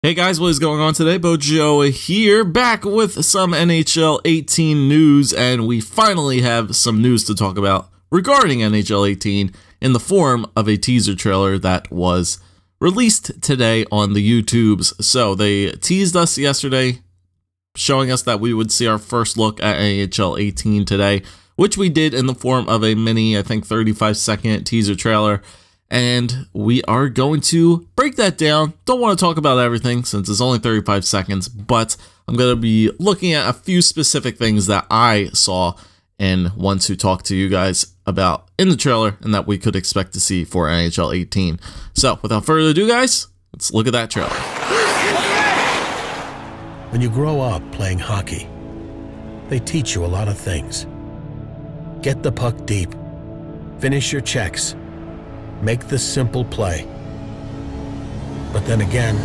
Hey guys, what is going on today? Bojo here, back with some NHL 18 news, and we finally have some news to talk about regarding NHL 18 in the form of a teaser trailer that was released today on the YouTubes. So they teased us yesterday, showing us that we would see our first look at NHL 18 today, which we did in the form of a mini, I think 35-second teaser trailer. And we are going to break that down. Don't want to talk about everything since it's only 35 seconds, but I'm going to be looking at a few specific things that I saw and want to talk to you guys about in the trailer and that we could expect to see for NHL 18. So without further ado, guys, let's look at that trailer. When you grow up playing hockey, they teach you a lot of things. Get the puck deep, finish your checks, make the simple play. But then again,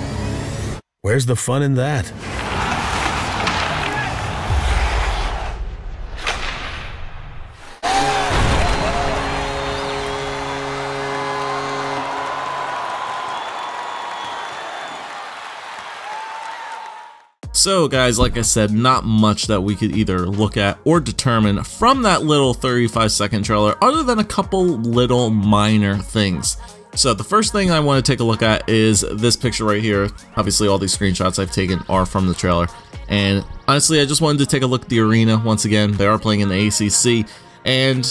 where's the fun in that? So guys, like I said, not much that we could either look at or determine from that little 35-second trailer other than a couple little minor things. So the first thing I want to take a look at is this picture right here. Obviously all these screenshots I've taken are from the trailer, and honestly I just wanted to take a look at the arena once again. They are playing in the ACC, and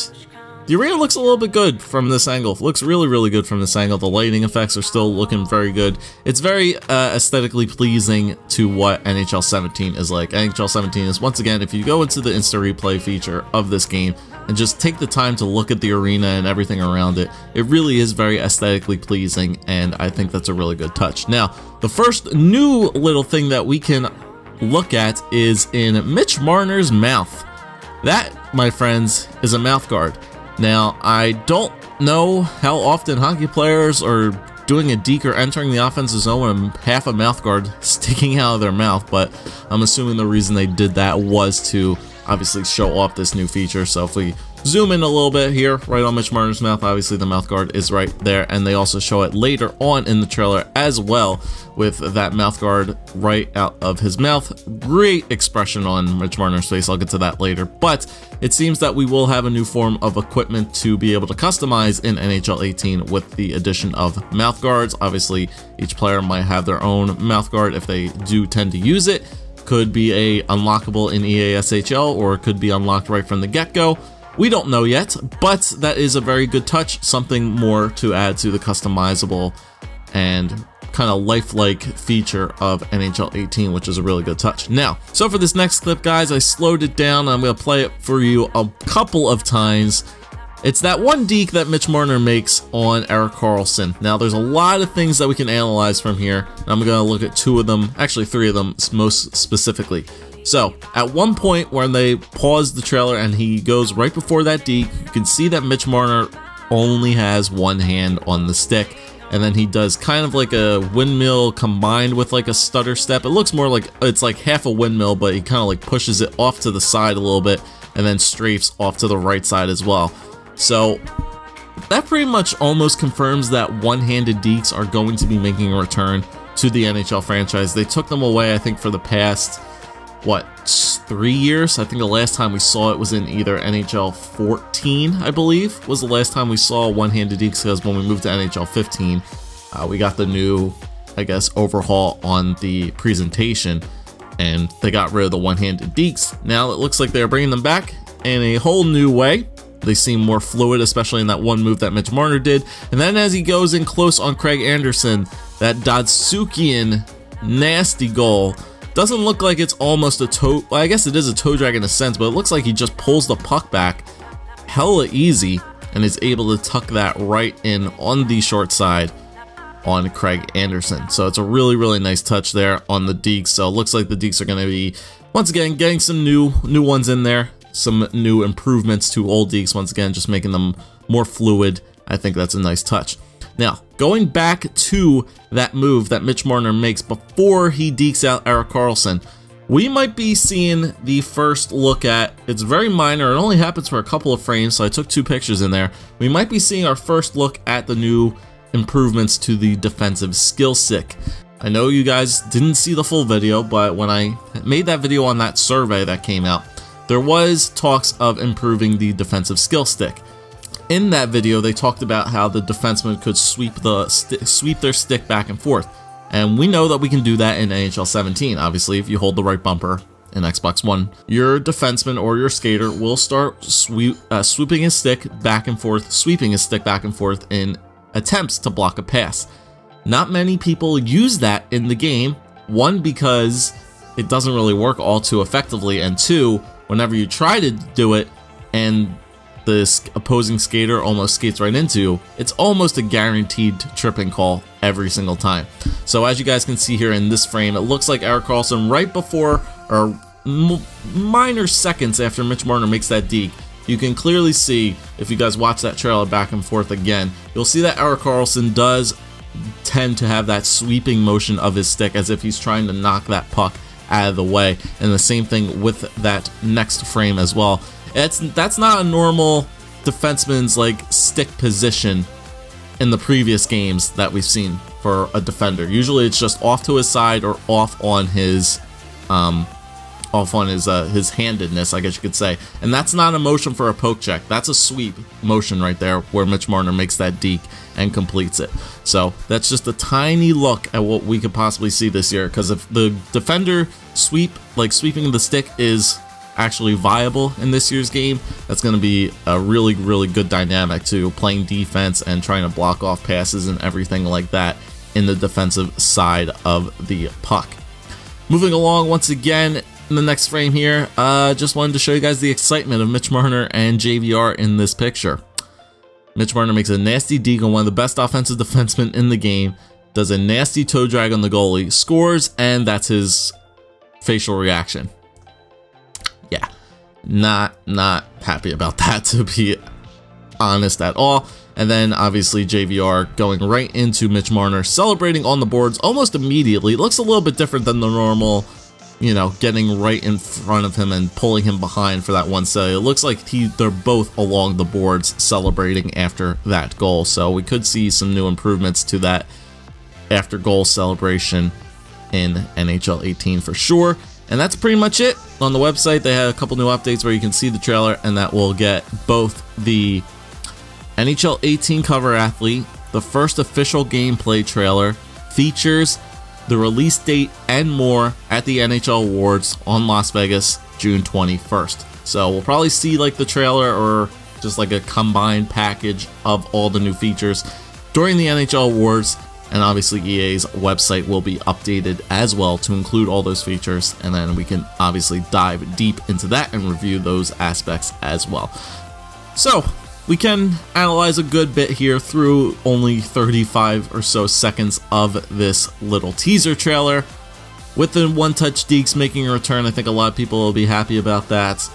the arena looks a little bit good from this angle. It looks really good from this angle. The lighting effects are still looking very good. It's very aesthetically pleasing to what NHL 17 is like. NHL 17 is, once again, if you go into the instant replay feature of this game and just take the time to look at the arena and everything around it, it really is very aesthetically pleasing, and I think that's a really good touch. Now, the first new little thing that we can look at is in Mitch Marner's mouth. That, my friends, is a mouth guard. Now, I don't know how often hockey players are doing a deke or entering the offensive zone with half a mouth guard sticking out of their mouth, but I'm assuming the reason they did that was to obviously show off this new feature. So if we zoom in a little bit here, right on Mitch Marner's mouth, obviously the mouth guard is right there, and they also show it later on in the trailer as well with that mouth guard right out of his mouth. Great expression on Mitch Marner's face, I'll get to that later, but it seems that we will have a new form of equipment to be able to customize in NHL 18 with the addition of mouth guards. Obviously, each player might have their own mouth guard if they do tend to use it. Could be a unlockable in EASHL, or it could be unlocked right from the get-go. We don't know yet, but that is a very good touch, something more to add to the customizable and kind of lifelike feature of NHL 18, which is a really good touch. Now, so for this next clip, guys, I slowed it down. I'm going to play it for you a couple of times. It's that one deke that Mitch Marner makes on Erik Karlsson. Now, there's a lot of things that we can analyze from here. I'm going to look at two of them, actually three of them most specifically. So, at one point when they pause the trailer and he goes right before that deke, you can see that Mitch Marner only has one hand on the stick, and then he does kind of like a windmill combined with like a stutter step. It looks more like it's like half a windmill, but he kind of like pushes it off to the side a little bit and then strafes off to the right side as well. So that pretty much almost confirms that one-handed dekes are going to be making a return to the NHL franchise. They took them away, I think, for the past, what, 3 years? I think the last time we saw it was in either NHL 14, I believe, was the last time we saw one-handed dekes, because when we moved to NHL 15, we got the new, I guess, overhaul on the presentation, and they got rid of the one-handed dekes. Now it looks like they're bringing them back in a whole new way. They seem more fluid, especially in that one move that Mitch Marner did. And then as he goes in close on Craig Anderson, that Datsyukian nasty goal doesn't look like it's almost a toe. Well, I guess it is a toe drag in a sense, but it looks like he just pulls the puck back hella easy and is able to tuck that right in on the short side on Craig Anderson. So it's a really nice touch there on the dekes. So it looks like the dekes are going to be, once again, getting some new ones in there. Some new improvements to old dekes, once again, just making them more fluid. I think that's a nice touch. Now, going back to that move that Mitch Marner makes before he dekes out Erik Karlsson, we might be seeing the first look at, it's very minor, it only happens for a couple of frames, so I took 2 pictures in there. We might be seeing our first look at the new improvements to the defensive skill stick. I know you guys didn't see the full video, but when I made that video on that survey that came out, there was talks of improving the defensive skill stick. In that video, they talked about how the defenseman could sweep their stick back and forth. And we know that we can do that in NHL 17. Obviously, if you hold the right bumper in Xbox One, your defenseman or your skater will start swooping his stick back and forth, sweeping his stick back and forth in attempts to block a pass. Not many people use that in the game. One, because it doesn't really work all too effectively, and two, whenever you try to do it and this opposing skater almost skates right into you, it's almost a guaranteed tripping call every single time. So as you guys can see here in this frame, it looks like Erik Karlsson right before, or minor seconds after Mitch Marner makes that deke, you can clearly see, if you guys watch that trailer back and forth again, you'll see that Erik Karlsson does tend to have that sweeping motion of his stick as if he's trying to knock that puck out of the way. And the same thing with that next frame as well. That's not a normal defenseman's like stick position in the previous games that we've seen for a defender. Usually it's just off to his side or off on his handedness, I guess you could say. And that's not a motion for a poke check. That's a sweep motion right there where Mitch Marner makes that deke and completes it. So that's just a tiny look at what we could possibly see this year, because if the defender sweeping the stick is actually viable in this year's game, that's going to be a really good dynamic to playing defense and trying to block off passes and everything like that in the defensive side of the puck. Moving along once again in the next frame here, just wanted to show you guys the excitement of Mitch Marner and JVR in this picture. Mitch Marner makes a nasty deke on one of the best offensive defensemen in the game, does a nasty toe drag on the goalie, scores, and that's his facial reaction. Yeah, not happy about that, to be honest at all. And then obviously JVR going right into Mitch Marner, celebrating on the boards almost immediately. It looks a little bit different than the normal, you know, getting right in front of him and pulling him behind for that one save. It looks like they're both along the boards celebrating after that goal. So we could see some new improvements to that after goal celebration in NHL 18 for sure. And that's pretty much it. On the website, they had a couple new updates where you can see the trailer, and that will get both the NHL 18 cover athlete, the first official gameplay trailer, features, the release date, and more at the NHL Awards on Las Vegas, June 21st. So we'll probably see like the trailer or just like a combined package of all the new features during the NHL Awards. And obviously EA's website will be updated as well to include all those features, and then we can obviously dive deep into that and review those aspects as well. So we can analyze a good bit here through only 35 or so seconds of this little teaser trailer. With the one-touch dekes making a return, I think a lot of people will be happy about that.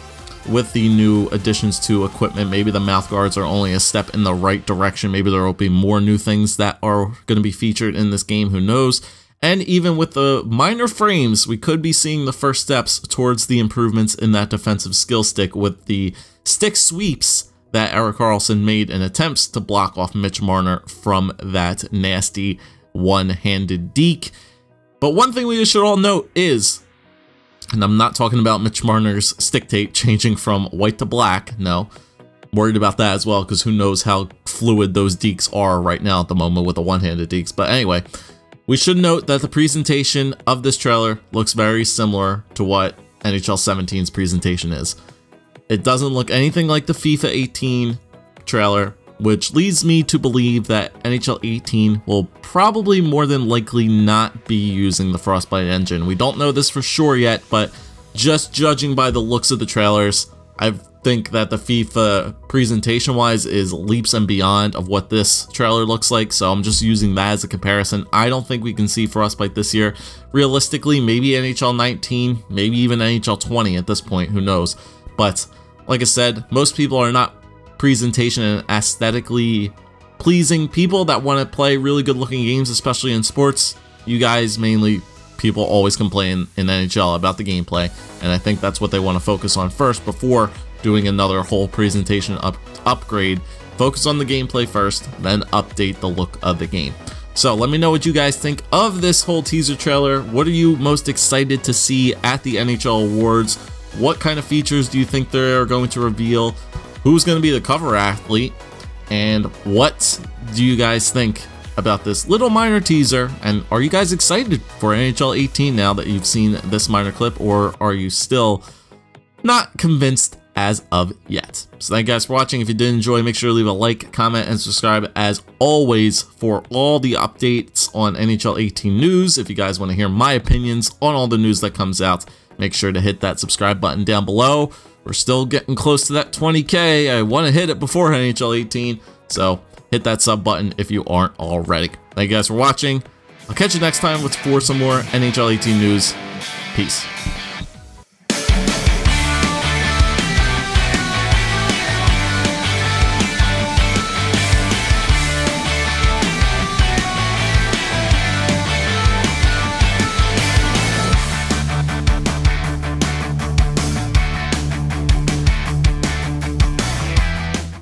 With the new additions to equipment, maybe the mouth guards are only a step in the right direction. Maybe there will be more new things that are going to be featured in this game, who knows. And even with the minor frames, we could be seeing the first steps towards the improvements in that defensive skill stick with the stick sweeps that Erik Karlsson made in attempts to block off Mitch Marner from that nasty one-handed deke. But one thing we should all note is, and I'm not talking about Mitch Marner's stick tape changing from white to black, no. Worried about that as well, because who knows how fluid those dekes are right now at the moment with the one-handed dekes. But anyway, we should note that the presentation of this trailer looks very similar to what NHL 17's presentation is. It doesn't look anything like the FIFA 18 trailer, which leads me to believe that NHL 18 will probably more than likely not be using the Frostbite engine. We don't know this for sure yet, but just judging by the looks of the trailers, I think that the FIFA presentation-wise is leaps and beyond of what this trailer looks like, so I'm just using that as a comparison. I don't think we can see Frostbite this year. Realistically, maybe NHL 19, maybe even NHL 20 at this point, who knows. But like I said, most people are not presentation and aesthetically pleasing people that want to play really good looking games, especially in sports. You guys mainly, people always complain in NHL about the gameplay, and I think that's what they want to focus on first before doing another whole presentation upgrade. Focus on the gameplay first, then update the look of the game. So let me know what you guys think of this whole teaser trailer. What are you most excited to see at the NHL Awards? What kind of features do you think they're going to reveal? Who's going to be the cover athlete? And what do you guys think about this little minor teaser? And are you guys excited for NHL 18 now that you've seen this minor clip, or are you still not convinced as of yet? So thank you guys for watching. If you did enjoy, make sure to leave a like, comment, and subscribe as always for all the updates on NHL 18 news. If you guys want to hear my opinions on all the news that comes out, make sure to hit that subscribe button down below. We're still getting close to that 20K. I want to hit it before NHL 18, so hit that sub button if you aren't already. Thank you guys for watching. I'll catch you next time for some more NHL 18 news. Peace.